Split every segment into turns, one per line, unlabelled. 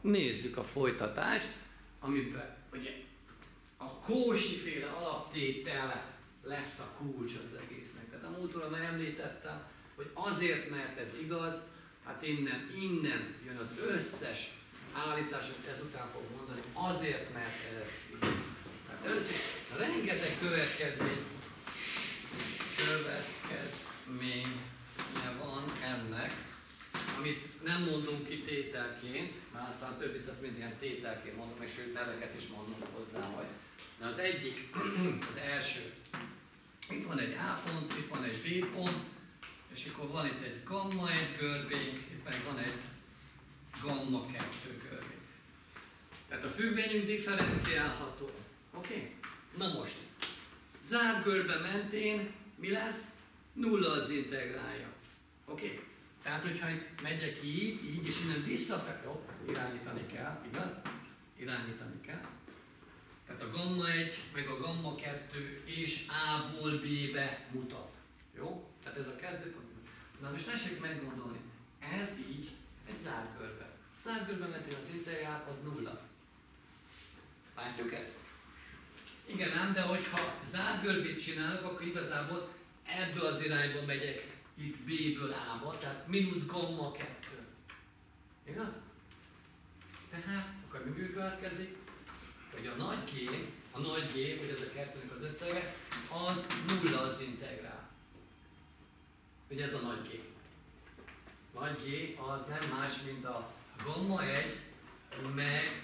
nézzük a folytatást, amiben ugye a Cauchy-féle alaptétel lesz a kulcs az egésznek. Tehát a múltkor már említettem, hogy azért, mert ez igaz, hát innen jön az összes állítás, amit ezután fogok mondani, azért, mert ez igaz. Tehát először rengeteg következménye van ennek, amit nem mondunk ki tételként, már aztán a többit azt mind ilyen tételként mondom, és sőt neveket is mondunk hozzá majd. De az egyik, az első, itt van egy A pont, itt van egy B pont, és akkor van itt egy gamma 1 görbénk, itt meg van egy gamma 2 görbénk. Tehát a függvényünk differenciálható. Oké? Na most, zárt görbe mentén mi lesz? Nulla az integrálja. Oké? Tehát, hogyha itt megyek így, és innen visszafelé, jó, irányítani kell, igaz? Irányítani kell. Tehát a gamma 1 meg a gamma 2 és A-ból B-be mutat. Jó? Tehát ez a kezdőpont. Na most tessék meggondolni, ez így egy zárt görbe. Zárt görbe mentén az integrál az nulla. Látjuk ezt? Igen ám, de hogyha zárt görbét csinálok, akkor igazából ebből az irányba megyek itt B-ből A-ba, tehát mínusz gamma 2. Igaz? Tehát, akkor mi következik? Hogy a nagy G, hogy ez a kettőnek az összege, az nulla az integrál. Ugye ez a nagy G. Nagy G az nem más, mint a gamma 1, meg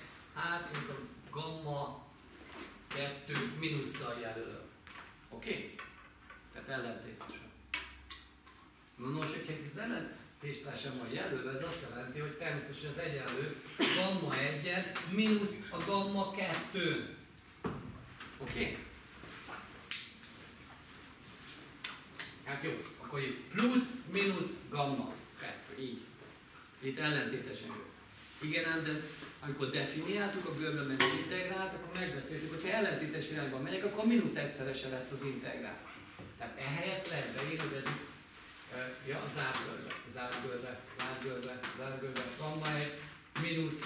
mint a gamma 2 mínusszal jelölöm. Oké? Tehát ellentétesen. Nos, hogyha az ellentétesen van jelölve, ez azt jelenti, hogy természetesen az egyenlő gamma 1-en mínusz a gamma 2-n. Oké? Hát jó, akkor itt plusz, mínusz, gamma 2. Így. Itt ellentétesen jön. Igen, de amikor definiáltuk a görbe menő integrált, akkor megbeszéltük, hogy ha ellentétes irányban megyek, akkor mínusz egyszerese lesz az integrál. Tehát ehelyett lehet beírni, hogy ez zárt görbe, gamma 1, mínusz,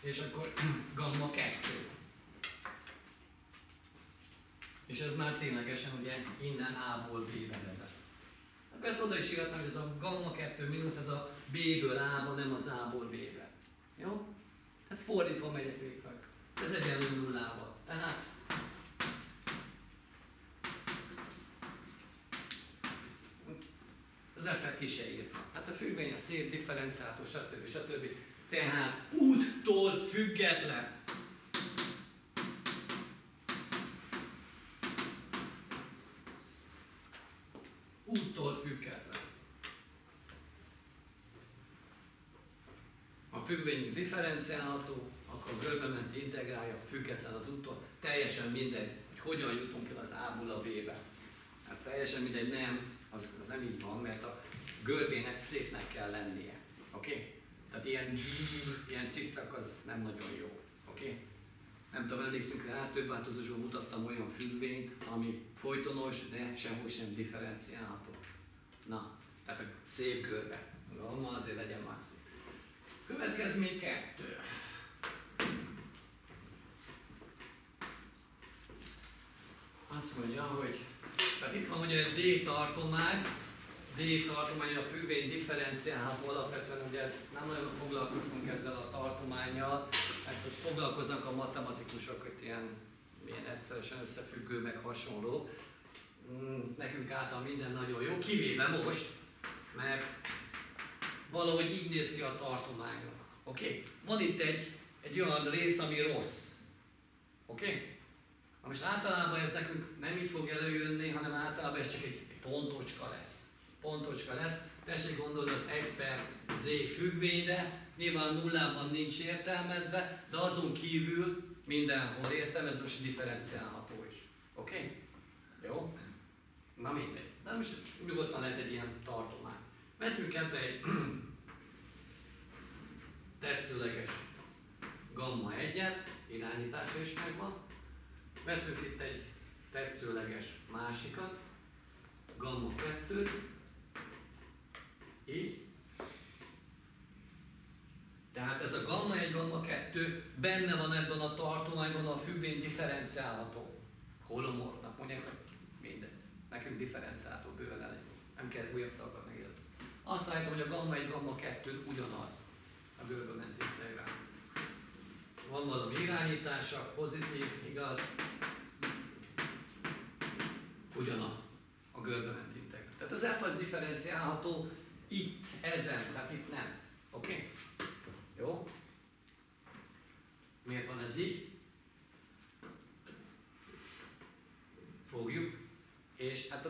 és akkor gamma 2. És ez már ténylegesen ugye innen A-ból B-be vezet. Persze oda is írhatnám, hogy ez a gamma 2 mínusz, ez a B-ből A-ba, nem az A-ból B-be. Jó? Hát fordítva megyek végig. Ez egyenlő nullával. Tehát az F-et ki se írta. Hát a függvény a szép, differenciálható, stb. Tehát úttól független. Úttól független. Ha függvényünk differenciálható, akkor a görbe menti integrálja független az úttól. Teljesen mindegy, hogy hogyan jutunk el az A-ból a B-be. Hát teljesen mindegy, nem, az nem így van, mert a görbének szépnek kell lennie. Oké? Tehát ilyen cikcak az nem nagyon jó. Oké? Nem tudom, emlékszünk rá, több változásban mutattam olyan függvényt, ami folytonos, de sehol sem differenciálható. Na, tehát a szép görbe. Ma azért legyen már szép. Következmény 2. Azt mondja, hogy tehát itt van ugye egy D tartomány a függvény differenciálható alapvetően, ugye ezt nem nagyon foglalkoztunk ezzel a tartománnyal, mert hogy foglalkoznak a matematikusok, hogy ilyen egyszerűen összefüggő, meg hasonló. Nekünk által minden nagyon jó, kivéve most, mert valahogy így néz ki a tartományok. Oké? Van itt egy olyan rész, ami rossz. Oké? Most általában ez nekünk nem így fog előjönni, hanem általában ez csak egy pontocska lesz. Tessék gondolni az 1 per z függvényre, nyilván nullában nincs értelmezve, de azon kívül mindenhol értelmezve, most differenciálható is. Oké? Jó? Na mindegy. De most nyugodtan lehet egy ilyen tartomány. Veszünk ebbe egy tetszőleges gamma 1-et, irányítása is megvan. Veszünk itt egy tetszőleges másikat, gamma 2-t, így. Tehát ez a gamma 1, gamma 2 benne van ebben a tartományban, a függvény differenciálható. Holomorfnak mondják, hogy mindegy. Nekünk differenciálható bőven elég. Nem kell újabb szavakat megérzni. Azt állítom, hogy a gamma 1, gamma 2 ugyanaz a görbbe ment integrál. Van valami irányítása, pozitív, igaz? Ugyanaz a görbbe ment integrál. Tehát az f az differenciálható itt, ezen, tehát itt nem. Oké? Okay? Jó? Miért van ez így? Fogjuk. És hát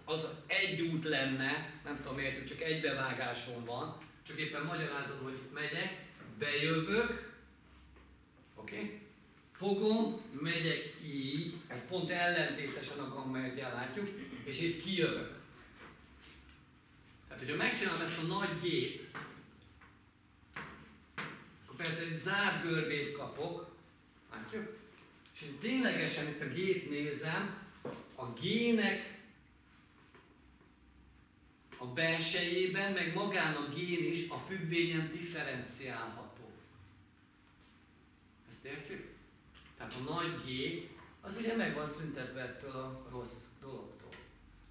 az egy út lenne, nem tudom miért, csak egybevágáson van, csak éppen magyarázom, hogy itt megyek, bejövök, oké? Okay? Fogom, megyek így, ez pont ellentétesen a gamma 1-jel látjuk, és itt kijövök. Tehát, hogyha megcsinálom ezt a nagy gép, akkor persze egy zárt görbét kapok, látjuk? És én ténylegesen itt a gét nézem, a gének a belsejében, meg magán a gén is a függvényen differenciálható. Ezt értjük? Tehát a nagy G, az ugye meg van szüntetve ettől a rossz dologtól.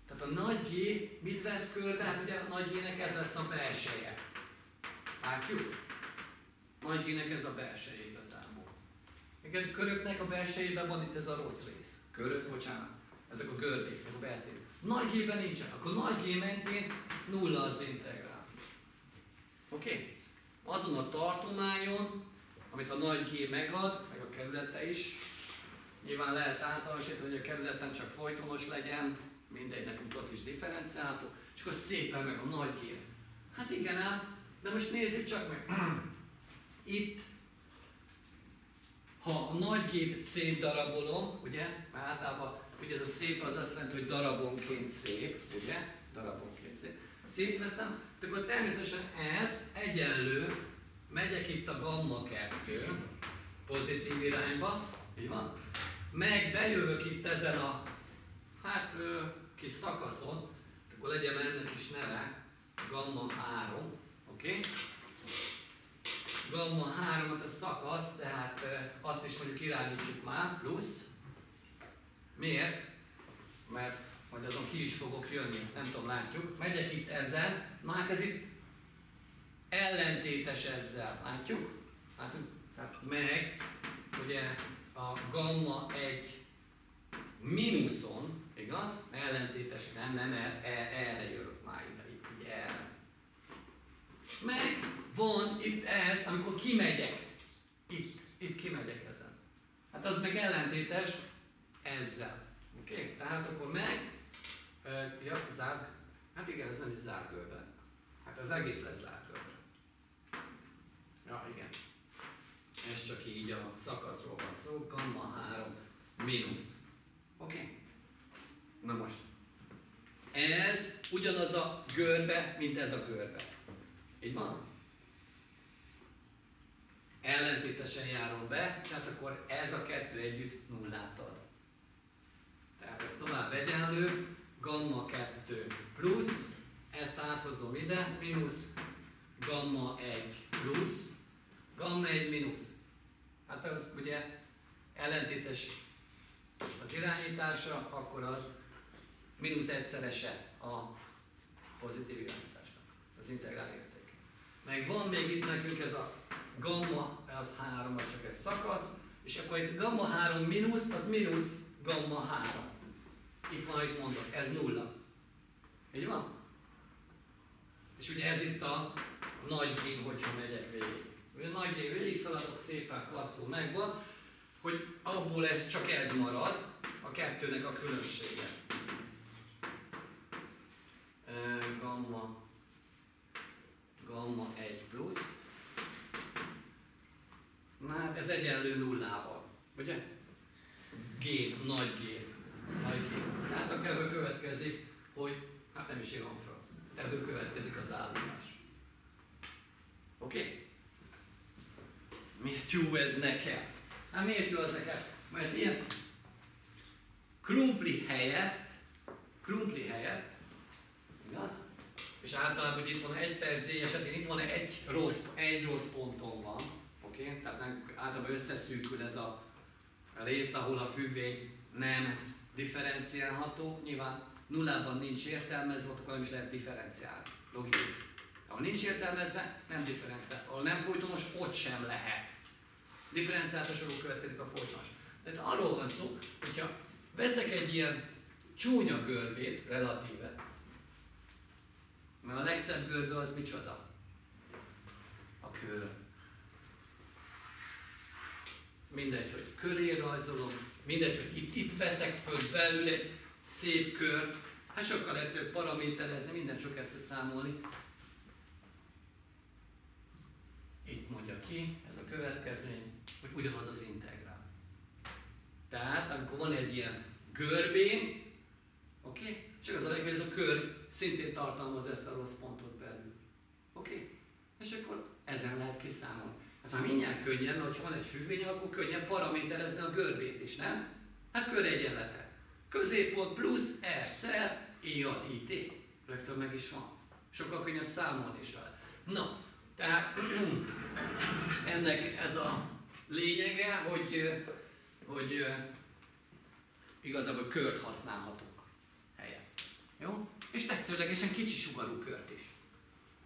Tehát a nagy G mit vesz körbe? Hát ugye a nagy G-nek ez lesz a belseje. Látjuk? Nagy G-nek ez a belseje igazából. Még a köröknek a belsejében van itt ez a rossz rész. Körök, bocsánat. Ezek a görbék, meg a belszék. Nagy G-ben nincsen. Akkor nagy G mentén nulla az integrál. Oké? Okay? Azon a tartományon, amit a nagy G megad, meg a kerülete is, nyilván lehet általánosítani, hogy a kerületen csak folytonos legyen, mindegy, nekünk ott is differenciálható, és akkor szépen meg a nagy G. Hát igen ám, de most nézzük csak meg. Itt, ha a nagy G-t szétdarabolom, ugye, mert általában ugye ez a szép az azt jelenti, hogy darabonként szép, ugye, darabonként szép. Szétveszem, akkor természetesen ez egyenlő, megyek itt a gamma 2 pozitív irányba, így van, meg bejövök itt ezen a kis szakaszon, akkor legyen ennek is neve, gamma 3, oké? Okay? Gamma 3-at a szakasz, tehát azt is mondjuk irányítsuk már, plusz. Miért? Mert majd azon ki is fogok jönni, nem tudom, látjuk. Megyek itt ezzel, na hát ez itt ellentétes ezzel, látjuk? Látjuk? Tehát meg, ugye a gamma 1 mínuszon, igaz? Ellentétes, nem, erre jövök már itt erre. Meg van itt ez, amikor kimegyek. Itt kimegyek ezen. Hát az meg ellentétes ezzel. Oké? Okay? Tehát akkor meg, zárd, hát igen, ez nem is zárt görbe. Hát az egész lesz zárt görbe. Ja, igen. Ez csak így a szakaszról van szó, gamma 3 mínusz. Oké? Okay? Na most. Ez ugyanaz a görbe, mint ez a görbe. Így van? Ellentétesen járom be, tehát akkor ez a kettő együtt nullát ad. Tehát ez tovább egyenlő, gamma 2 plusz, ezt áthozom ide, mínusz, gamma 1 plusz, gamma 1 mínusz. Hát az ugye ellentétes az irányítása, akkor az mínusz egyszerese a pozitív irányításnak, az integrál érték. Meg van még itt nekünk ez a gamma, az 3, az csak egy szakasz, és akkor itt gamma 3 mínusz, az mínusz gamma 3. Itt van, itt mondok, ez nulla. Így van? És ugye ez itt a nagy G, hogyha megyek végig. A nagy G végig szaladok, szépen klasszul megvan, hogy abból ez csak ez marad, a kettőnek a különbsége. Gamma 1 plusz. Na hát ez egyenlő nullával, ugye? G, nagy G. Hát akkor ebből következik, hogy, hát nem is írom fel, ebből következik az állítás. Oké? Okay? Miért jó ez nekem? Hát miért jó az nekem? Mert ilyen krumpli helyett, igaz? És általában, hogy itt van 1 per z esetén, itt van egy rossz ponton van, oké? Oké? Tehát nem, általában összeszűkül ez a rész, ahol a függvény nem differenciálható. Nyilván nullában nincs értelmezve, akkor nem is lehet differenciálni. Logikus. Ahol nincs értelmezve, nem differenciál. Ahol nem folytonos, ott sem lehet. Differenciálta sorok következik a folytonos. Tehát arról van szó, hogyha veszek egy ilyen csúnya görbét, relatíve, mert a legszebb görbe az micsoda? A kör. Mindegy, hogy köré rajzolom, mindegy, hogy itt veszek föl belül egy szép kör. Hát sokkal egyszerűbb paraméterezni, mindent sok egyszerűbb számolni. Itt mondja ki, ez a következmény, hogy ugyanaz az integrál. Tehát, amikor van egy ilyen görbém, oké? Csak az a legjobb, hogy ez a kör szintén tartalmaz ezt a rossz pontot belül. Oké? És akkor ezen lehet kiszámolni. Ez már mindjárt könnyebb, mert ha van egy függvény, akkor könnyebb paraméterezni a görbét is, nem? Hát köregyenlete. Középpont plusz R szer, I ad IT. Rögtön meg is van. Sokkal könnyebb számolni is vele. Na, tehát ennek ez a lényege, hogy igazából kört használhatunk helyett. Jó? És tetszőlegesen kicsi sugarú kört is.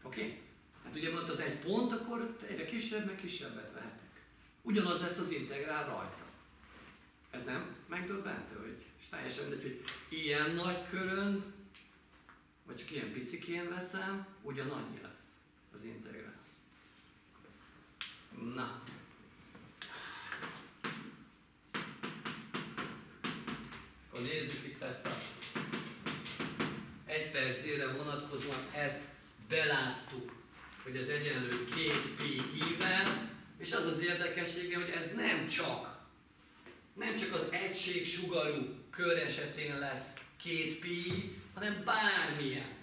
Oké? Hát ugye mondta az egy pont, akkor egyre kisebb, meg kisebbet vehetek. Ugyanaz lesz az integrál rajta. Ez nem megdöbbentő, hogy és teljesen mindegy, hogy ilyen nagy körön, vagy csak ilyen picikén veszem, ugyanannyi lesz az integrál. Na. Akkor nézzük itt ezt a 1/z-re vonatkozóan, ezt beláttuk, hogy ez egyenlő 2pi-vel, és az az érdekessége, hogy ez nem csak az egységsugarú kör esetén lesz 2pi, hanem bármilyen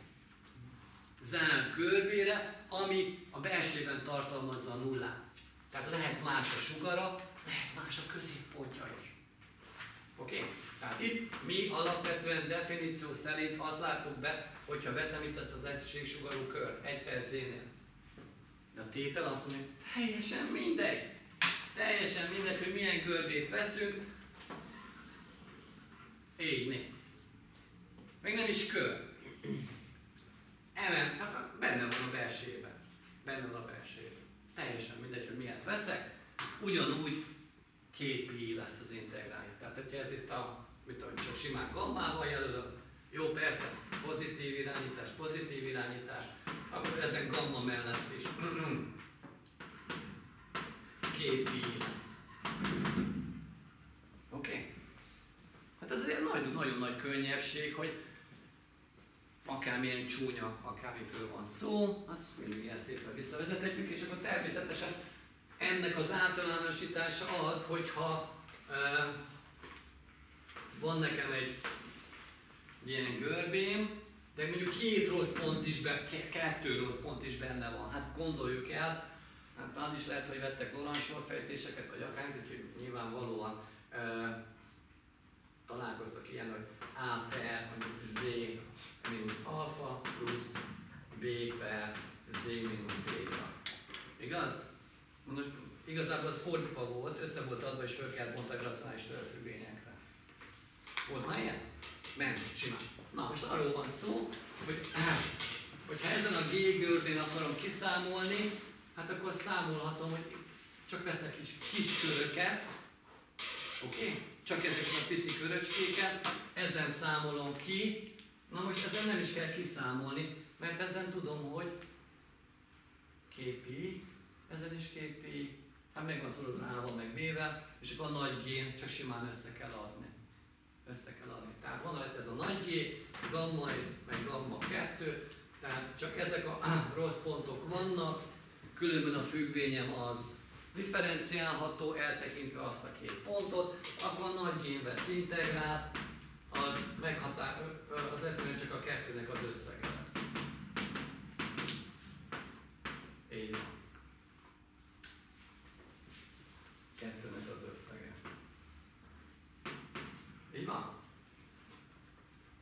zárt görbére, ami a belsejében tartalmazza a nullát. Tehát lehet más a sugara, lehet más a középpontja is. Oké? Tehát itt mi alapvetően definíció szerint azt látjuk be, hogyha veszem itt ezt az egységsugarú kört 1/z-nél. De a tétel azt mondja, hogy teljesen mindegy. Teljesen mindegy, hogy milyen görbét veszünk. Így né. Még nem is kör. Tehát benne van a belsejében. Benne van a belsejében. Teljesen mindegy, hogy milyet veszek. Ugyanúgy 2pi lesz az integrálja. Tehát, hogyha ez itt csak simán gammával jelölöm, jó, persze, pozitív irányítás, akkor ezen gamma mellett is 2pi lesz. Oké? Hát ez egy nagyon nagy könnyebbség, hogy akármilyen csúnya, akármikről van szó, azt mindig ilyen szépen visszavezethetjük, és akkor természetesen ennek az általánosítása az, hogyha van nekem egy ilyen görbém, de mondjuk 2 rossz pont is benne van. Hát gondoljuk el, hát az is lehet, hogy vettek Lorentz sorfejtéseket, vagy akármit, úgyhogy nyilvánvalóan találkoztak ilyen, hogy A per z mínusz alfa plusz B per z mínusz béta. Igaz? Most igazából az fordítva volt, össze volt adva és föl kellett bontani racionális törfüggvényekre. Volt már ilyen? Ment, simán. Na most arról van szó, hogyha ezen a G görbén akarom kiszámolni, hát akkor számolhatom, hogy csak veszek kis köröket, oké? Csak ezeket a pici köröcskéket, ezen számolom ki. Na most ezen nem is kell kiszámolni, mert ezen tudom, hogy 2pi, ezen is 2pi, hát meg van szorozva A-val meg B-vel, és akkor a nagy G-n csak simán össze kell adni. Tehát van ez a nagy G, gamma 1, meg gamma 2, tehát csak ezek a rossz pontok vannak, különben a függvényem az differenciálható, eltekintve azt a 2 pontot, akkor a nagy G-n vett integrál, az egyszerűen csak a 2-nek az összege lesz. Így van. 2-nek az összege. Így van?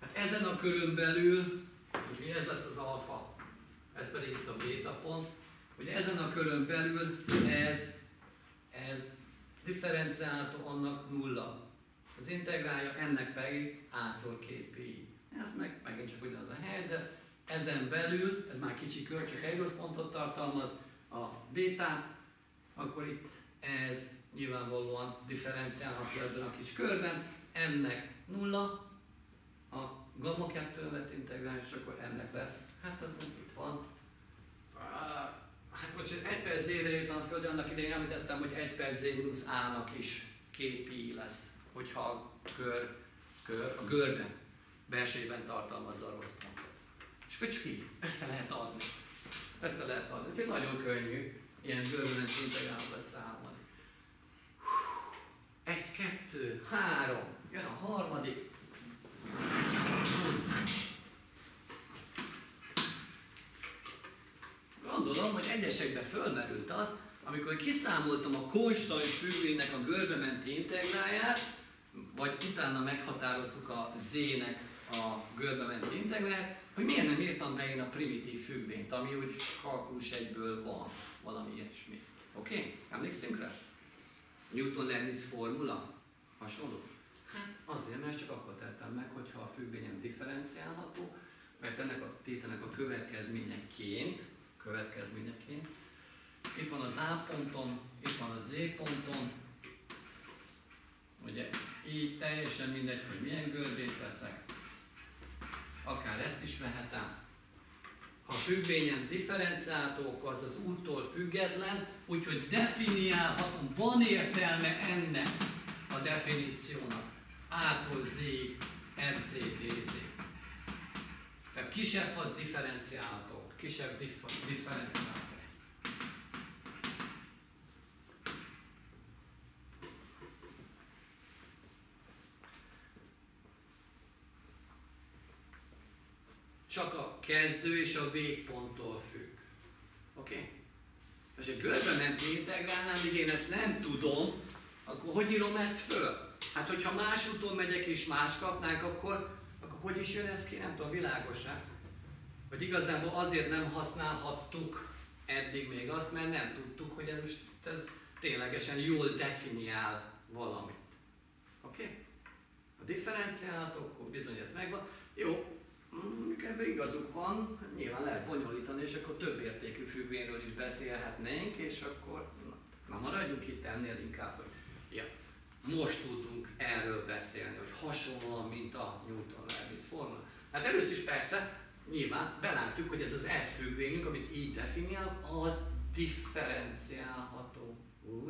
Hát ezen a körön belül, ugye ez lesz az alfa, ez pedig itt a béta pont, ugye ezen a körön belül ez differenciálható, annak 0. Az integrálja, ennek pedig A-szor 2pi. Ez meg megint csak ugyanaz a helyzet. Ezen belül, ez már kicsi kör, csak egy rossz pontot tartalmaz, a bétát, akkor itt ez nyilvánvalóan differenciálható ebben a kis körben. Ennek 0, a gamma 2-vet integrálja, és akkor ennek lesz. Hát az most itt van. Hát most 1 per z-re írtam a Földön, annak idején említettem, hogy 1 per z mínusz a-nak is 2pi lesz, hogyha a a görben belsejében tartalmazza a rossz pontot. És akkor csak így, össze lehet adni. Össze lehet adni. Úgyhogy nagyon könnyű ilyen görbementi integrálókat számolni. 1, 2, 3, jön a harmadik. Gondolom, hogy egyesekben fölmerült az, amikor kiszámoltam a konstans függvénynek a görbementi integrálját, vagy utána meghatároztuk a z-nek a görbementi integrálját, hogy miért nem írtam be én a primitív függvényt, ami úgy kalkulus 1-ből van, valami ilyesmi. Oké? Emlékszünk rá? Newton-Leibniz formula? Hasonló? Hát azért, mert csak akkor tettem meg, hogyha a függvényem differenciálható, mert ennek a tételnek a következményeként, itt van az A ponton, itt van a Z ponton, ugye így teljesen mindegy, hogy milyen görbét veszek, akár ezt is vehetem. Ha a függvényem differenciálható, akkor az az úttól független, úgyhogy definiálhatom, van értelme ennek a definíciónak. A-tól Z-ig, FZ, DZ. Tehát kisebb az differenciálható, kisebb differenciálható. Csak a kezdő és a végponttól függ. Oké? És a görbementi integrálnál, míg én ezt nem tudom, akkor hogy írom ezt föl? Hát, hogyha más úton megyek és más kapnánk, akkor hogy is jön ez ki? Nem tudom, világos-e? Hogy igazából azért nem használhattuk eddig még azt, mert nem tudtuk, hogy ez ténylegesen jól definiál valamit. Oké? A differenciálható, akkor bizony ez megvan. Jó, ebben igazuk van, nyilván lehet bonyolítani, és akkor több értékű függvényről is beszélhetnénk, és akkor na maradjunk itt ennél inkább, hogy ja, most tudunk erről beszélni, hogy hasonlóan, mint a Newton-Leibniz formula. Hát először is persze, nyilván belátjuk, hogy ez az F függvényünk, amit így definiál, az differenciálható.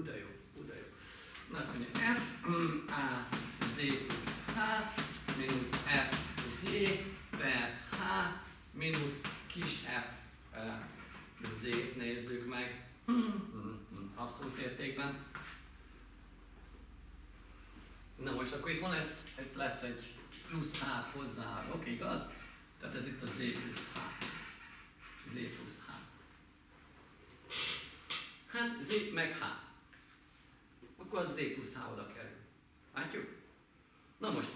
De jó, de jó. Na azt mondja, F, A, Z plusz H, mínusz F, Z, per H, mínusz kis f z-t nézzük meg. Abszolút értékben. Na most akkor itt lesz egy plusz h hozzá, oké, igaz? Tehát ez itt a z plusz h. Z plusz h. Hát z meg h. Akkor az z plusz h oda kerül. Látjuk? Na most,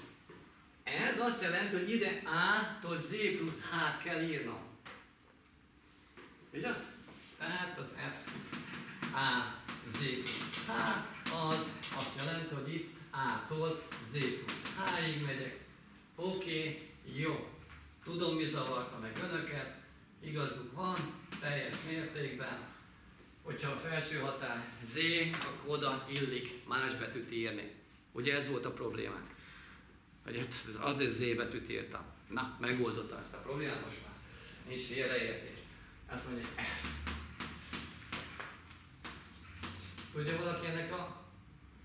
ez azt jelenti, hogy ide A-tól Z plusz H-t kell írnom. Ugye? Tehát az F A Z plusz H az azt jelenti, hogy itt A-tól Z plusz H-ig megyek. Oké, jó. Tudom, mi zavarta meg önöket. Igazuk van, teljes mértékben. Hogyha a felső határ Z, akkor oda illik más betűt írni. Ugye ez volt a problémánk. Hogy az Z betűt írtam. Na, megoldottam ezt a problémát, most már nincs félreértés. Azt mondja, F. Tudja valaki ennek a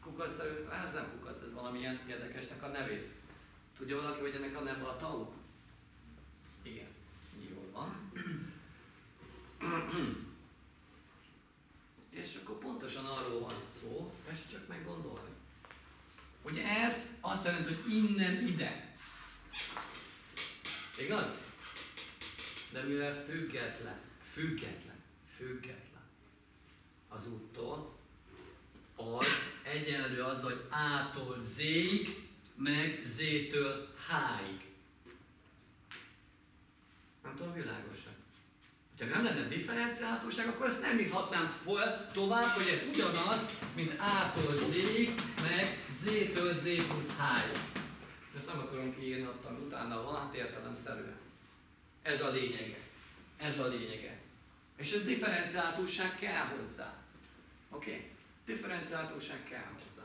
kukacszerű, ez nem kukac, ez valamilyen érdekesnek a nevét. Tudja valaki, hogy ennek a neve a tau? Igen, jól van. És akkor pontosan arról van szó, ezt csak meggondolni. Ugye ez azt jelenti, hogy innen ide. Igaz? De mivel független az úttól, az egyenlő az, hogy A-tól Z-ig, meg Z-től H-ig. Nem tudom, világosan. Ha nem lenne differenciálhatóság, akkor ezt nem írhatnám föl tovább, hogy ez ugyanaz, mint A-tól Z-ig, meg Z-től Z plusz H-ig. Ezt nem akarom kiírni, ott utána van, hát értelemszerűen. Ez a lényege. Ez a lényege. És ez differenciálhatóság kell hozzá. Oké? Okay? Differenciálhatóság kell hozzá.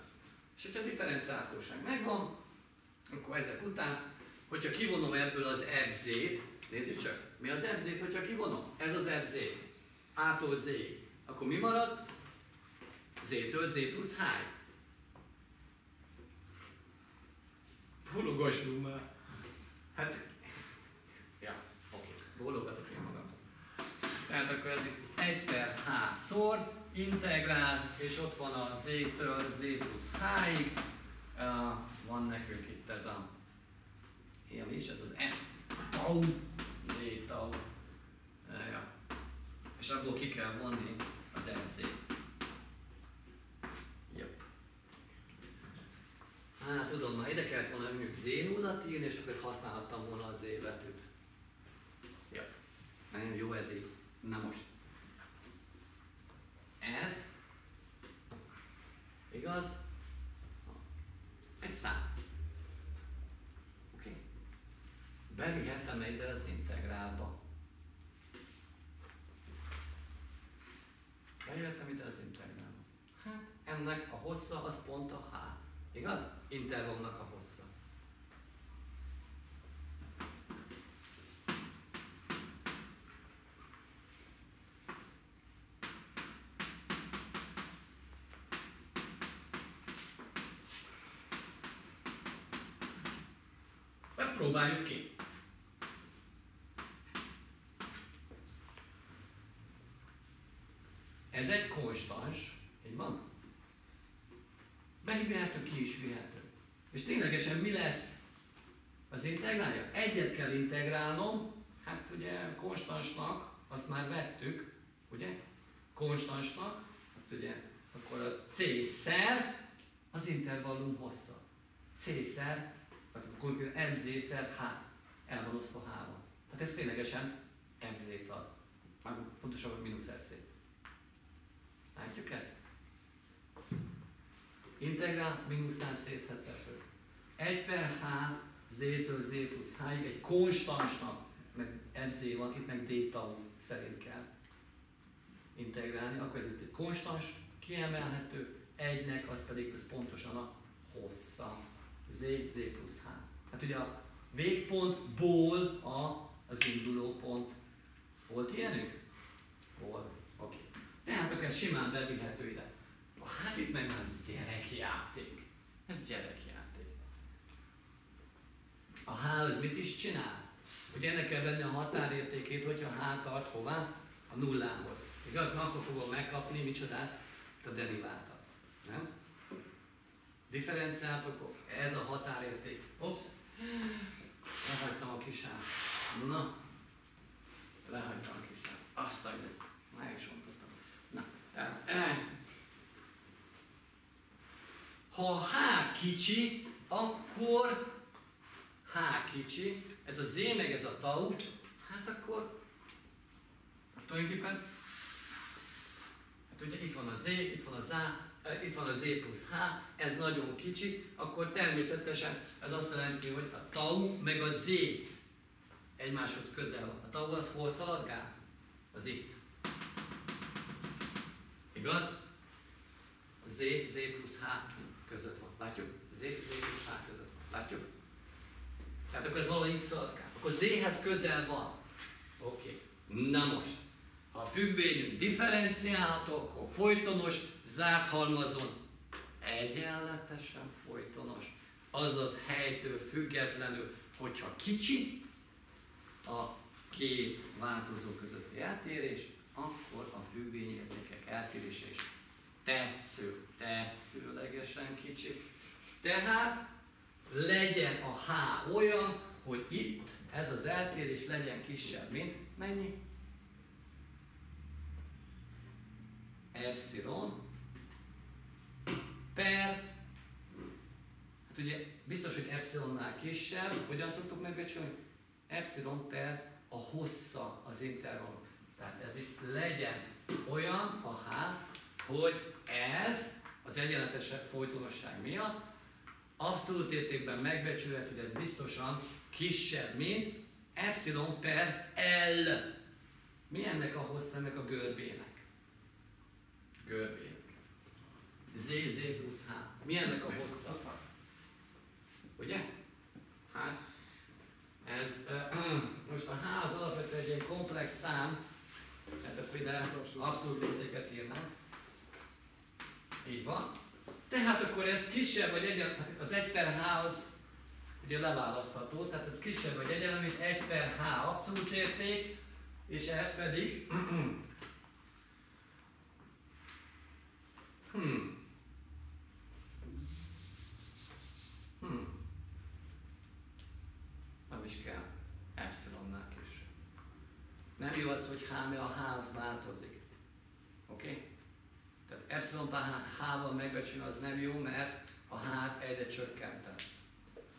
És hogyha a differenciálhatóság megvan, akkor ezek után, hogyha kivonom ebből az FZ-t, nézzük csak, mi az FZ-t, hogyha kivonom? Ez az FZ. A-tól Z-ig. Akkor mi marad? Z-től Z plusz H. Bólogassunk már. Hát, ja, oké. Bólogatok én magam. Tehát akkor ez itt 1 per H szor, integrál, és ott van a Z-től Z plusz H-ig. Van nekünk itt ez a, mi is ez az F tau, D tau. Ja. És abból ki kell vonni az FZ. Yep. Tudom, már ide kellett volna mondjuk Z0-at írni, és akkor használhattam volna a Z betűt. Yep. Nagyon jó ez így. Na most. Ez. Igaz? Egy szám. Oké. Okay. Bevihetem ide az integrálba. Bevihetem ide az integrálba. Hát, ennek a hossza az pont a H. Igaz? Intervallumnak a hossza. Próbáljuk ki. Ez egy konstans, így van? Bevihető, ki is vihető. És ténylegesen mi lesz az integrálja? Egyet kell integrálnom, hát ugye konstansnak, azt már vettük, ugye? Konstansnak, hát ugye, akkor az C-szer az intervallum hossza. C-szer, tehát akkor FZ-szer H, el van osztva H-ban. Tehát ez ténylegesen FZ-t ad. Pontosabban mínusz FZ. Látjuk ezt? Integrál mínusznál széthethető. 1 per H, Z-től Z plusz H-ig egy konstansnak, meg FZ van, itt meg D tau szerint kell integrálni, akkor ez itt egy konstans, kiemelhető, egynek, az pedig ez pontosan a hossza. Z plusz H. Hát ugye a végpontból az induló pont. Volt ilyenük? Volt. Oké. Tehát akkor ez simán bevihető ide. Hát itt meg ez gyerekjáték. Ez gyerekjáték. A H az mit is csinál? Ugye ennek kell venni a határértékét, hogyha H tart hová? A nullához. Igaz? Na, akkor fogom megkapni micsodát? A deriváltat. Nem? Differenciáltok, ez a határérték. Ops! Lehagytam a kisát. Na, lehagytam a kisát. Azt adjuk. Már is mondottam. Na, ha H kicsi, akkor H kicsi, ez a Z meg ez a tau, hát akkor tulajdonképpen, hát ugye itt van a Z, itt van az A, itt van a Z plusz H, ez nagyon kicsi, akkor természetesen ez azt jelenti, hogy a tau meg a Z egymáshoz közel van. A tau az hol szaladgál? Az itt. Igaz? A Z plusz H között van. Látjuk? Z plusz H között van. Látjuk? Tehát akkor ez valahol itt szaladgál. Akkor Z-hez közel van. Oké. Na most. Ha a függvényünk differenciálható, akkor folytonos, zárt halmazon egyenletesen folytonos. Azaz helytől függetlenül, hogyha kicsi a két változó közötti eltérés, akkor a függvényértékek eltérése is tetszőlegesen kicsi. Tehát legyen a H olyan, hogy itt ez az eltérés legyen kisebb, mint mennyi? Epsilon per, hát ugye biztos, hogy epsilonnál kisebb, hogyan szoktuk megbecsülni? Epsilon per a hossza az intervallum. Tehát ez itt legyen olyan a H, hogy ez az egyenletes folytonosság miatt abszolút értékben megbecsülhető, hogy ez biztosan kisebb, mint epsilon per L. Mi ennek a hossza, ennek a görbének? Görbének. ZZ plusz H. Mi ennek a hossza? Ugye? Hát, ez, most a H az alapvetően egy ilyen komplex szám, ezt akkor ide abszolút értéket írnánk. Így van. Tehát akkor ez kisebb vagy egyenlő, az 1 per H az ugye leválasztható, tehát ez kisebb vagy egyenlő, mint 1 per H abszolút érték, és ez pedig nem is kell epsilonnál is. Nem jó az, hogy H, mert a H az változik. Oké? Okay? Tehát epsilon per H-val megbecsülni az nem jó, mert a H-t egyre csökkentem.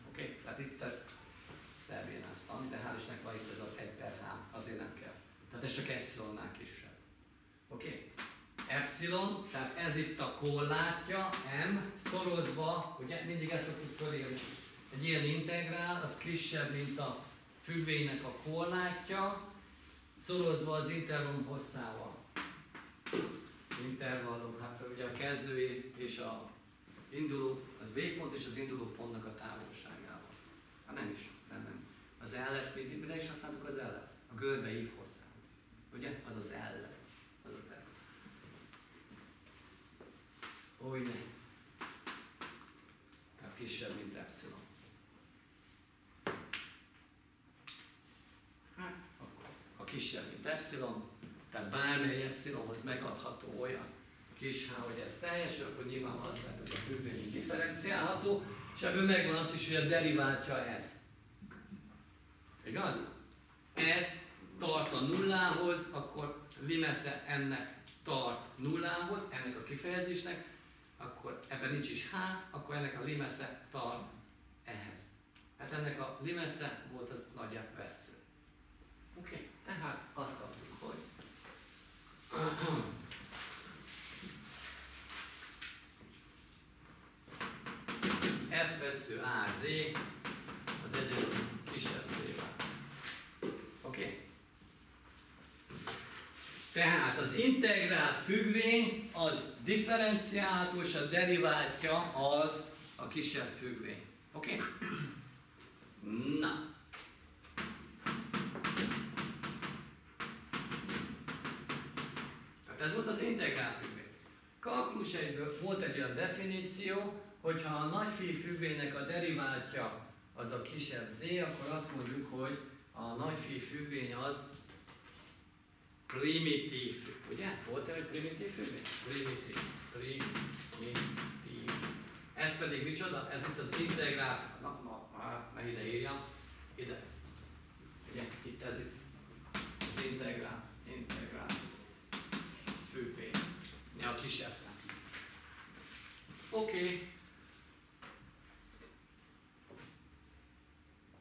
Oké? Okay? Tehát itt ezt elvénáztam, de hál' Istennek van itt ez az 1 per H, azért nem kell. Tehát ez csak epsilonnál kisebb. Oké? Okay? Epsilon, tehát ez itt a korlátja, M szorozva, ugye mindig ezt szoktuk fölírni. Egy ilyen integrál, az kisebb, mint a függvénynek a korlátja, szorozva az intervallum hosszával. Intervallum, hát ugye a kezdő és a induló, az végpont és az induló pontnak a távolságával. Hát nem is, nem. Az L-et, mire is használtuk az L-et? A görbe ív hosszát. Ugye? Az az L. Az az L. Úgy nem. Tehát kisebb, mint epsilon. Hát, akkor a kisebb, mint epsilon, tehát bármely epsilonhoz megadható olyan kis H, hogy ez teljes, akkor nyilván azt lehet, hogy a függvény differenciálható, és ebből megvan az is, hogy a deriváltja ez. Igaz? Ez tart a nullához, akkor limesze ennek tart nullához, ennek a kifejezésnek, akkor ebben nincs is H, akkor ennek a limesze tart ehhez. Hát ennek a limesze volt az nagy F vessző. Oké, tehát azt kaptuk, hogy F vessző AZ az egyenlő kisebb Z-vel. Oké? Tehát az integrál függvény az differenciálható, és a deriváltja az a kisebb függvény. Oké? Na. Tehát ez volt az integrál függvény. Kalkulus 1-ből volt egy olyan definíció, hogyha a nagyfej függvénynek a deriváltja az a kisebb Z, akkor azt mondjuk, hogy a nagyfej függvény az primitív, ugye? Volt egy primitív függvény? Primitív. Ez pedig micsoda? Ez itt az integrál, ne ide írjam, ide. Ugye? Itt ez itt az integrál függvény. A kisebbnek. Oké.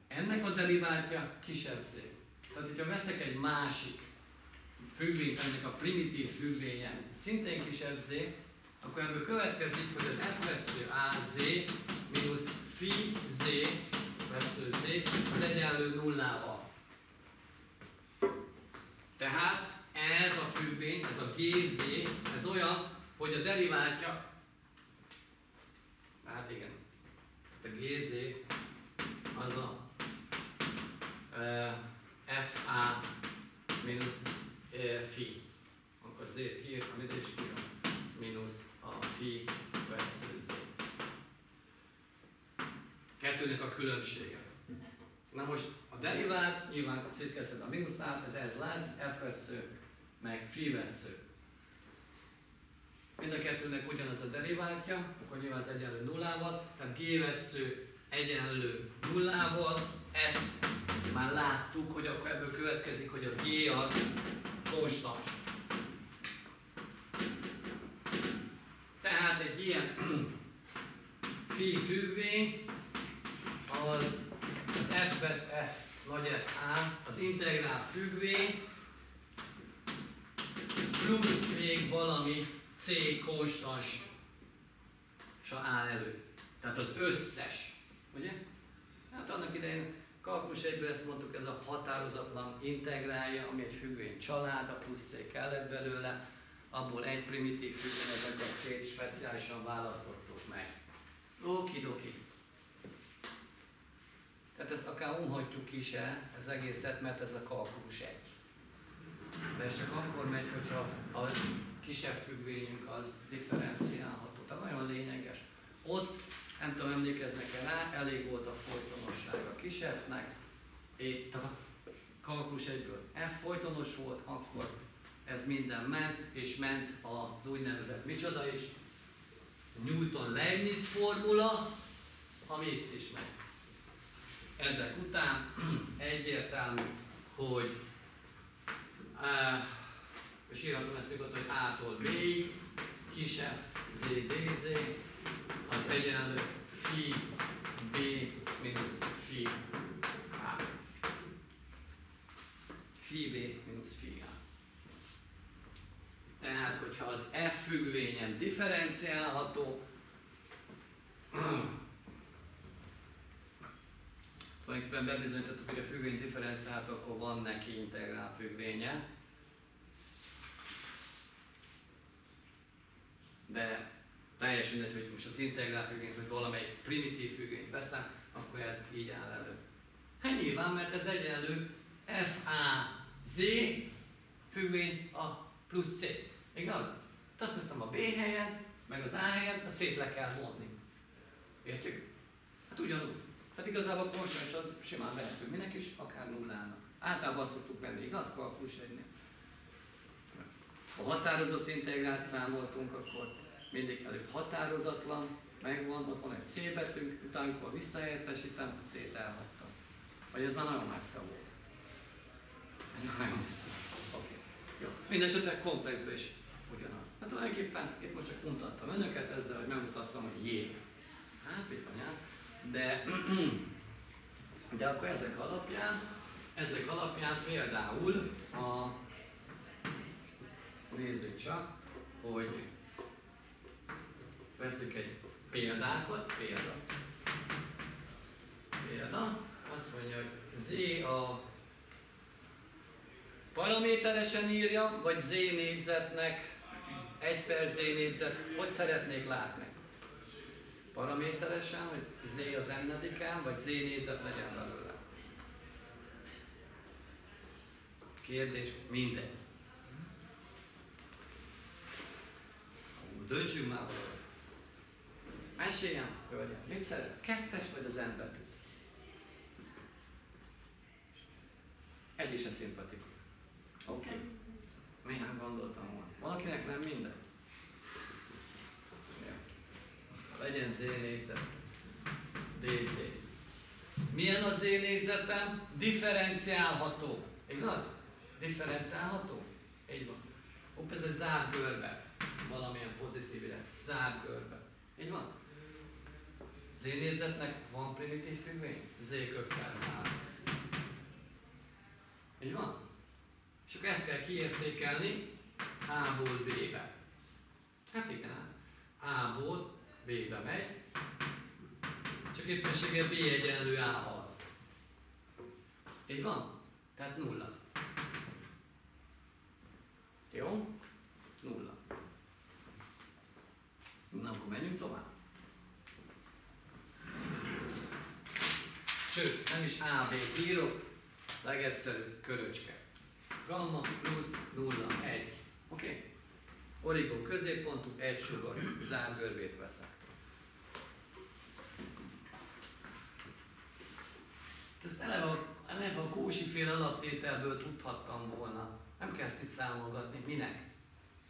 Ennek a deriváltja kisebb Z. Tehát, hogyha veszek egy másik függvényt, ennek a primitív függvényen szintén kisebb Z, akkor ebből következik, hogy az F vessző AZ mínusz phi Z vessző Z az egyenlő nullával. Tehát ez a függvény, ez a GZ, ez olyan, hogy a deriváltja, hát igen, a GZ az a FA mínusz phi, akkor Z írtam, ide is írom, mínusz a phi vessző Z. Kettőnek a különbsége. Na most a derivált, nyilván szétkeszed a mínuszát, ez lesz, F vessző meg phi vessző. Mind a kettőnek ugyanaz a deriváltja, akkor nyilván az egyenlő nullával, tehát G vessző egyenlő nullával, ezt már láttuk, hogy akkor ebből következik, hogy a G az konstans. Tehát egy ilyen phi függvény az F nagy FA, az integrál függvény, plusz még valami C konstans áll elő. Tehát az összes. Ugye? Hát annak idején kalkulus 1-ből ezt mondtuk, ez a határozatlan integrálja, ami egy függvény család, a plusz C kellett belőle, abból egy primitív függvény, a C-t speciálisan választottuk meg. Okidoki. Tehát ezt akár unhatjuk is el, ez egészet, mert ez a kalkulus 1. De ez csak akkor megy, hogyha a kisebb függvényünk az differenciálható. Tehát nagyon lényeges. Ott, nem tudom, emlékeznek-e rá, elég volt a folytonosság a kisebbnek, tehát a kalkulus 1-ből F folytonos volt, akkor ez minden ment, és ment az úgynevezett micsoda is, Newton-Leibniz formula, ami itt is megy. Ezek után egyértelmű, hogy és írhatom ezt nyugodtan, hogy A-tól B-ig, kis f, z, dz, az egyenlő phi b mínusz phi a. Phi b mínusz phi a. Tehát, hogyha az f függvényen differenciálható, tulajdonképpen bebizonyítottuk, hogy a függvény differenciálható, akkor van neki integrál függvénye. De teljesen mindegy, hogy most az integrál függvényt, vagy valamelyik primitív függvényt veszem, akkor ez így áll elő. Hát nyilván, mert ez egyenlő FAZ függvény a plusz C. Igaz? Tehát azt veszem a B helyen, meg az A helyen, a C-t le kell vonni. Értjük? Hát ugyanúgy. Tehát igazából a konstans az simán vehető minek is, akár nullának. Általában azt szoktuk venni, igaz? Kalkulus 1-nél. Ha határozott integrált számoltunk, akkor mindig előbb határozatlan, megvan, ott van egy C betűnk, utána amikor visszahelyettesítem, a C-t elhagytam. Vagy ez már nagyon messze volt. Ez már nagyon messze volt. Okay. Jó. Mindenesetre komplexben is ugyanaz. Hát tulajdonképpen itt most csak mutattam önöket ezzel, hogy megmutattam, hogy jé. Hát bizonyán. De akkor ezek alapján például nézzük csak, hogy veszük egy példákat, példa, azt mondja, hogy Z a paraméteresen írja, vagy Z négyzetnek 1/Z négyzet, hogy szeretnék látni? Paraméteresen, hogy Z az n-ediken, vagy Z négyzet legyen belőle. Kérdés, mindegy. Döntsünk már valahogy. Meséljem, hölgyem, mit szeret? Kettest vagy az N betűt? Egy is a szimpatikus. Oké. Okay. Milyen gondoltam volna? Valakinek nem mindegy? Ja. Legyen Z négyzet. DZ. Milyen a Z négyzetem? Differenciálható. Igaz? Differenciálható? Így van. Hopp, ez egy zárt görbe. Valamilyen pozitív ide. Zárt görbe. Így van? Z négyzetnek van primitív függvény? Z kökkel már. Így van? És akkor ezt kell kiértékelni A-ból B-be. Hát igen, A-ból B-be megy. Csak éppenséggel B egyenlő A-val. Így van? Tehát nulla. Jó? Nulla. Na, akkor menjünk tovább. Sőt, nem is AB írok, legegyszerűbb köröcske. Gamma plusz 0, 1. Oké? Okay? Origó középpontú, egy sugar, zárt görbét veszek. Ezt eleve a Cauchy-féle alaptételből tudhattam volna. Nem kell ezt itt számolgatni. Minek?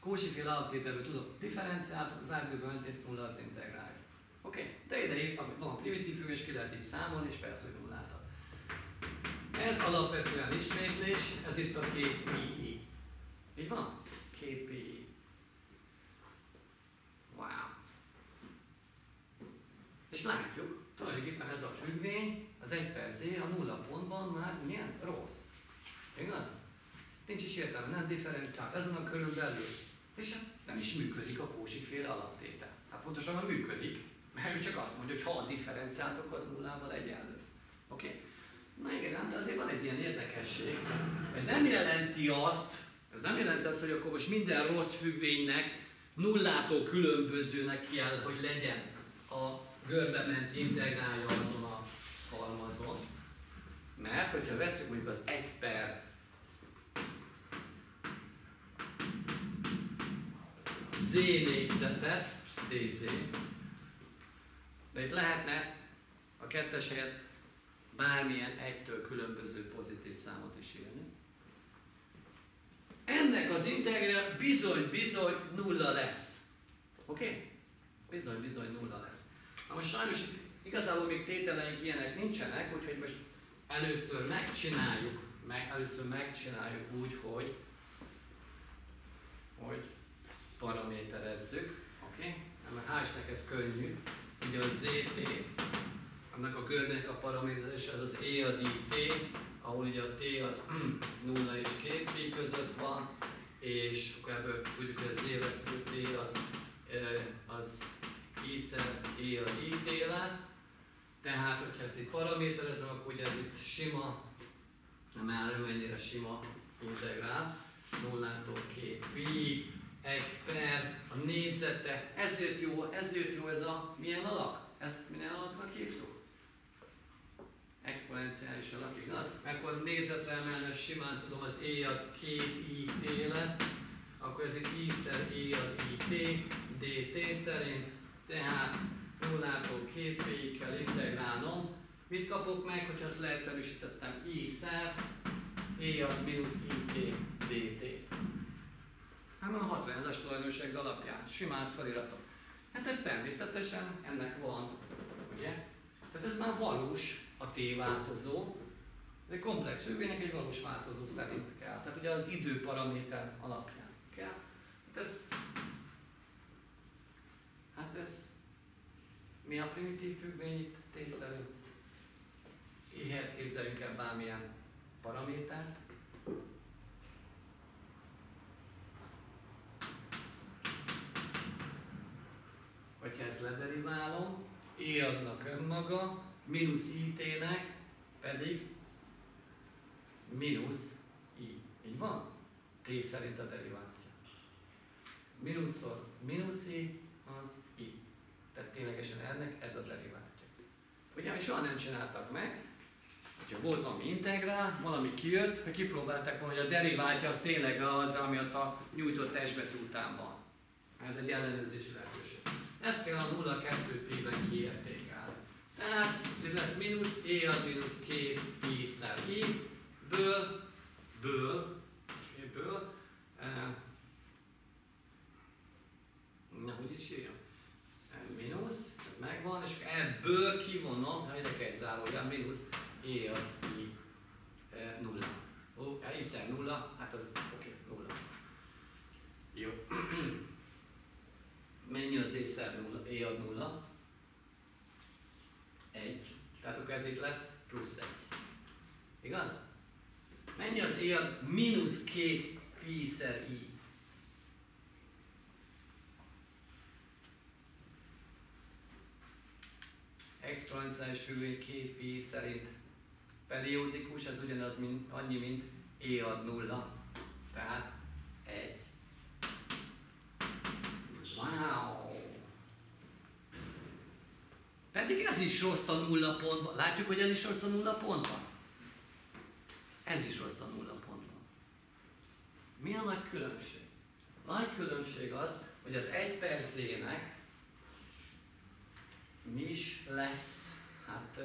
Cauchy-féle alaptételből tudok differenciálni, az átgőből mentét nulla az integrálja. Oké? Okay. De ide írtam, hogy van primitív függvény, és ki lehet így számolni, és persze, hogy nullát ad. Ez alapvetően ismétlés, ez itt a két PI. Így van? Két PI. Wow. És látjuk, tulajdonképpen ez a függvény, az 1/Z a nulla pontban már milyen rossz. Igaz? Nincs is értelme, nem differenciál ezen a körön belül. És hát nem is működik a Cauchy-féle alaptétel. Hát pontosan működik, mert ő csak azt mondja, hogy ha a differenciáltok, az nullával egyenlő. Oké? Okay? Na igen, de azért van egy ilyen érdekesség. Ez nem jelenti azt, hogy akkor most minden rossz függvénynek nullától különbözőnek kell, hogy legyen a görbe ment integrálja azon a halmazon. Mert, hogyha veszünk mondjuk az 1 per z négyzetet, dz, de itt lehetne a kettes helyett bármilyen 1-től különböző pozitív számot is írni. Ennek az integrál bizony nulla lesz. Oké? Okay? Bizony nulla lesz. Na most sajnos igazából még tételeink ilyenek nincsenek, úgyhogy most először megcsináljuk úgy, hogy paraméterezzük. Oké? Okay? Mert hál' Istennek ez könnyű. Ugye a zt, annak a görbnek a paraméteres az az e a dt, ahol ugye a t az 0 és 2pi között van, és akkor ebből tudjuk, hogy az z vesző t az i-szer e a dt lesz. Tehát, hogyha ezt itt paraméterezem, akkor ugye ez itt sima, nem ennyire sima integrál, 0-tól 2pi, 1 per a négyzete. Ezért jó ez a milyen alak? Ezt milyen alaknak hívtuk? Exponenciális alak, igaz? Mert akkor négyzetre emelni, simán tudom, az e a 2it lesz, akkor ez itt i-szer e a it dt szerint, tehát 0-tól 2pi-ig kell integrálnom. Mit kapok meg, hogyha azt leegyszerűsítettem? I-szer e a mínusz it dt. Hát a 60-as tulajdonság alapján, simán ezt feliratom. Hát ez természetesen ennek van, ugye? Tehát ez már valós a t változó, de egy komplex függvénynek egy valós változó szerint kell. Tehát ugye az időparaméter alapján kell. Hát ez mi a primitív függvény itt t szerint? Így képzeljünk el bármilyen paramétert. Hogyha ezt lederiválom, e adnak önmaga, mínusz it-nek pedig mínusz i. Így van? T szerint a deriváltja. Mínuszszor mínusz i az i. Tehát ténylegesen ennek ez a deriváltja. Ugye, amit soha nem csináltak meg, hogyha volt valami integrál, valami kijött, hogy kipróbálták volna, hogy a deriváltja az tényleg az, ami ott a nyújtott s-betű után van. Ez egy ellenőrzési lehetőség. Ezt kell a 0,2pi-ben kiértékelni. Tehát ez lesz mínusz e ad mínusz 2pi-szer i, ből, na, hogy is írjam? Mínusz, megvan, és ebből kivonom, na ide kell egy zárójel, mínusz e ad i 0. Ó, i-szer 0, hát az oké, 0. Jó. Mennyi az e-szer 0, e ad 0? 1. Tehát akkor ez itt lesz plusz 1. Igaz? Mennyi az e ad mínusz 2 pi-szer i? Exponenciális függvény 2 pi szerint periódikus, ez ugyanaz annyi, mint e ad 0. Tehát 1. Wow! Pedig ez is rossz a nulla pontban. Látjuk, hogy ez is rossz a nulla pontban? Ez is rossz a nulla pontban. Mi a nagy különbség? A nagy különbség az, hogy az 1 per z-nek mi is lesz, hát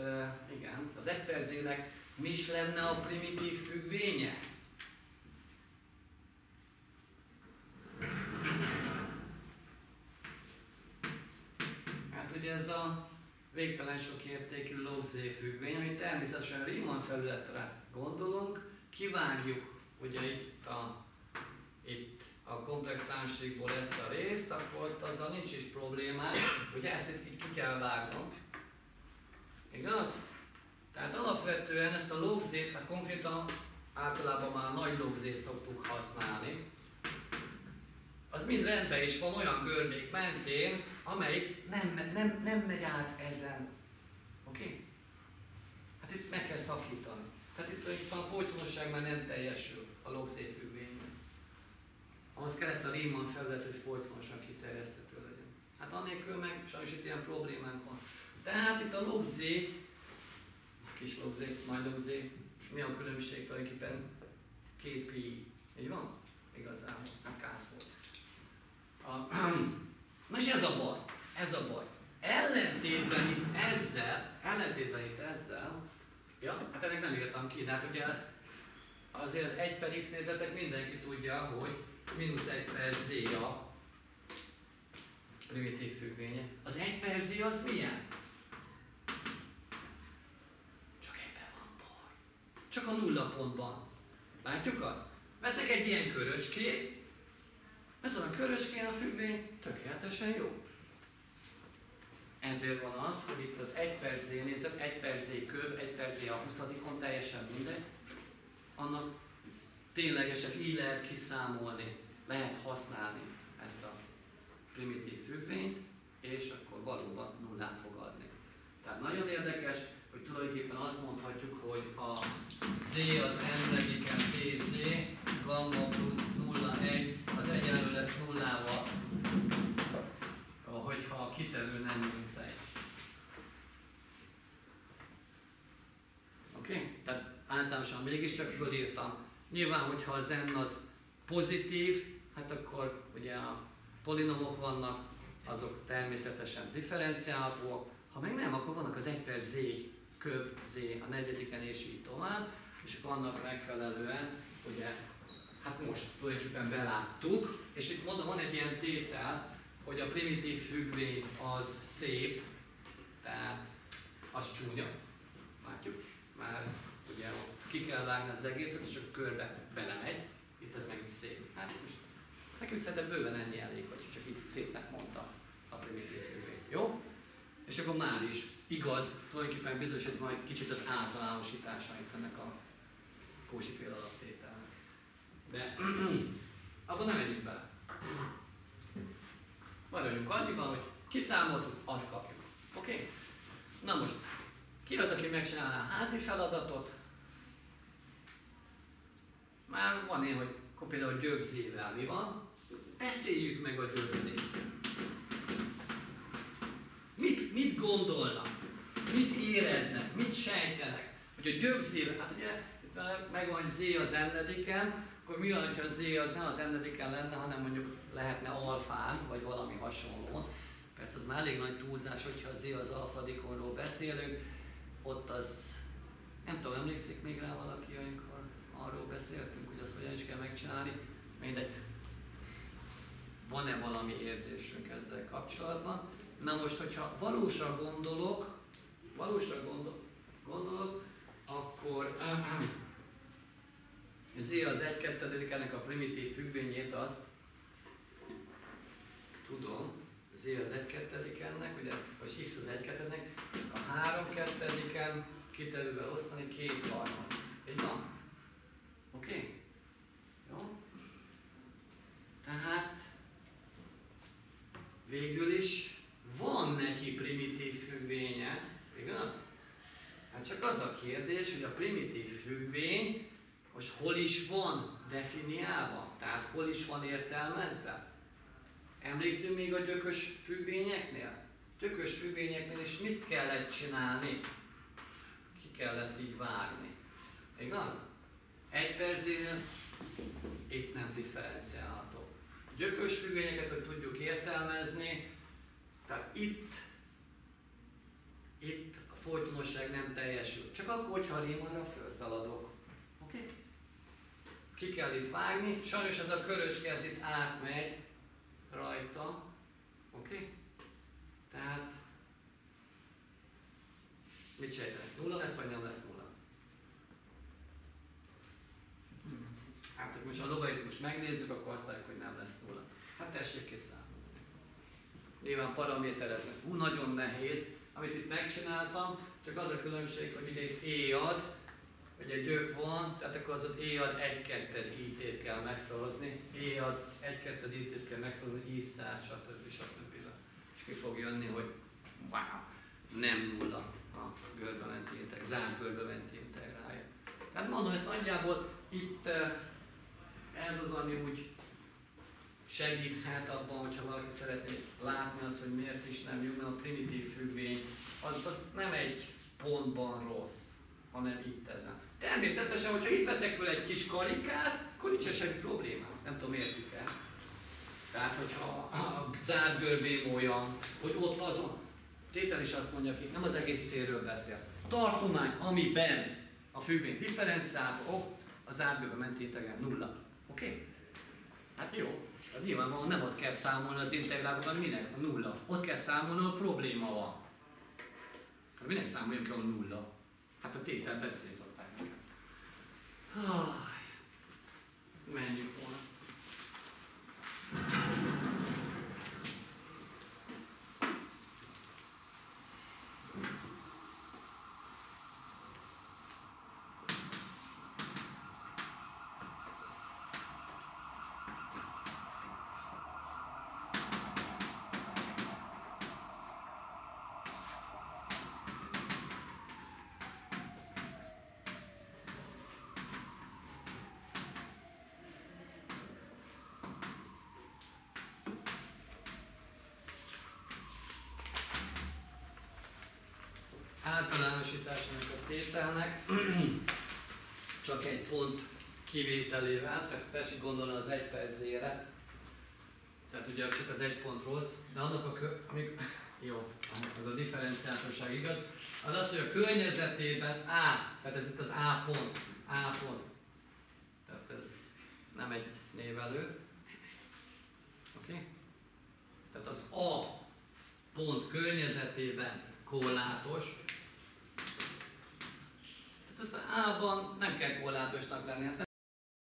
igen, az 1 per z-nek mi is lenne a primitív függvénye? Hát ugye ez a végtelen sok értékű log-z függvény, amit természetesen Riemann felületre gondolunk, kivágjuk ugye itt a komplex számségból ezt a részt, akkor azzal nincs is problémás, ugye ezt itt ki kell vágnom. Igaz? Tehát alapvetően ezt a log-z-t, hát konkrétan általában már nagy logzét szoktuk használni, az mind rendben is van olyan görbék mentén, amelyik nem megy át ezen. Oké? Okay? Hát itt meg kell szakítani. Tehát itt a folytonosság már nem teljesül a logzé függvényben. Ahhoz kellett a Riemann felület, hogy folytonosan kiterjeszthető legyen. Hát annélkül meg sajnos itt ilyen problémánk van. Tehát itt a logzé, kis logzé, nagy logzé, és mi a különbség tulajdonképpen? 2 pi. Így van? Igazából, nem kászol. Na és ez a baj. Ez a baj. Ellentétben itt ezzel, ja, hát ennek nem írtam ki, de hát ugye azért az 1 per x nézetek mindenki tudja, hogy -1 per z a primitív függvénye. Az 1 per z az milyen? Csak ebben van baj. Csak a nulla pontban. Látjuk azt? Veszek egy ilyen köröcskét, ezen a köröcskén a függvény tökéletesen jó. Ezért van az, hogy itt az 1 per z négyzet, 1 per z köb, 1 per z a 20-on, teljesen mindegy. Annak ténylegesen így lehet kiszámolni, lehet használni ezt a primitív függvényt, és akkor valóban nullát fog adni. Tehát nagyon érdekes, hogy tulajdonképpen azt mondhatjuk, hogy a z az n-negyediken pz, gamma plusz 0,1 az egyenlő lesz nullával, hogyha a kitevő nem -1. Oké? Okay? Tehát általánosan mégiscsak fölírtam. Nyilván, hogyha az n az pozitív, hát akkor ugye a polinomok vannak, azok természetesen differenciálhatóak. Ha meg nem, akkor vannak az 1 per z, köb z a negyediken és így tovább, és akkor annak megfelelően, ugye, hát most tulajdonképpen beláttuk, és itt mondom, van egy ilyen tétel, hogy a primitív függvény az szép, tehát az csúnya. Látjuk? Már ugye ki kell vágni az egészet, és akkor körbe belemegy. Itt ez meg itt szép. Hát most nekünk szerintem bőven ennyi elég, hogy csak itt szépnek mondta a primitív függvény. Jó? És akkor már is igaz, tulajdonképpen bizonyosít majd kicsit az általánosítása itt ennek a Cauchy-féle alaptételnek. De abban nem megyünk bele. Maradjunk annyiban, hogy kiszámoltuk, azt kapjuk. Oké? Okay? Na most, ki az, aki megcsinálná a házi feladatot? Már van én, hogy akkor például gyökzével mi van? Beszéljük meg a gyökzét. Mit gondolnak? Mit éreznek? Mit sejtenek? Hogy a gyökzével, hát ugye megvan, hogy z az n-ediken, akkor mi van, ha z az nem az n-ediken lenne, hanem mondjuk lehetne alfán, vagy valami hasonló. Persze az már elég nagy túlzás, hogyha a z az alfadikonról beszélünk, ott az, nem tudom, emlékszik még rá valaki, amikor arról beszéltünk, hogy azt hogyan is kell megcsinálni. Mindegy. Van-e valami érzésünk ezzel kapcsolatban? Na most, hogyha valósra gondolok, akkor z az 1/2 ennek a primitív függvényét azt tudom, z az 1/2 ennek, ugye, vagy x az 1/2-nek, a 3/2 kitevővel osztani 2/3. Így van? Oké? Okay? Jó? Tehát végül is van neki primitív függvénye, igaz? Hát csak az a kérdés, hogy a primitív függvény most hol is van definiálva, tehát hol is van értelmezve. Emlékszünk még a gyökös függvényeknél? Gyökös függvényeknél is mit kellett csinálni? Ki kellett így vágni. Igaz? 1 per z-nél itt nem differenciálható. Gyökös függvényeket, hogy tudjuk értelmezni, tehát itt a folytonosság nem teljesül. Csak akkor, hogyha a Riemannra felszaladok. Oké? Okay? Ki kell itt vágni, sajnos ez a köröcske ez itt átmegy rajta. Oké? Okay? Tehát mit sejtenek? 0 lesz, vagy nem lesz 0? Hát most a logaritmus megnézzük, akkor azt mondjuk, hogy nem lesz 0. Hát tessék kiszámolni. Nyilván paraméterezni. Nagyon nehéz. Amit itt megcsináltam, csak az a különbség, hogy ugye itt E ad, hogy egy gyök van, tehát akkor az ott E-ad 1/2 IT-t kell megszorozni, E-ad 1/2 IT-t kell megszorozni, I-szár, stb. És ki fog jönni, hogy wow, nem nulla a görbementi integrália, zárt görbementi integrálja. Tehát mondom, ezt nagyjából itt ez az, ami úgy segíthet abban, hogyha valaki szeretné látni azt, hogy miért is nem jó, mert a primitív függvény az nem egy pontban rossz, hanem itt ezen. Természetesen, hogyha itt veszek fel egy kis karikát, akkor nincs semmi probléma. Nem tudom, értik-e. Tehát, hogyha a zárt görbém olyan, hogy ott azon, tétel is azt mondja ki, nem az egész célről beszél. Tartomány, amiben a függvény differenciált, ott a zárt görbementi integrál nulla. Oké? Okay? Hát jó. Hát nyilvánvalóan nem ott kell számolni az integrálban, minek? A nulla. Ott kell számolni, a probléma van. Hát minek számoljunk ki a nulla? Hát a tétel beszéltották nekem. Menjünk volna. Általánosításának a tételnek csak egy pont kivételével, tehát tessék gondolni az 1/z-re, tehát ugye csak az egy pont rossz, de annak jó, az a differenciáltosság igaz, az az, hogy a környezetében A, tehát ez itt az A pont, tehát ez nem egy névelő, oké? Tehát az A pont környezetében korlátos. Tehát az A-ban nem kell korlátosnak lenni.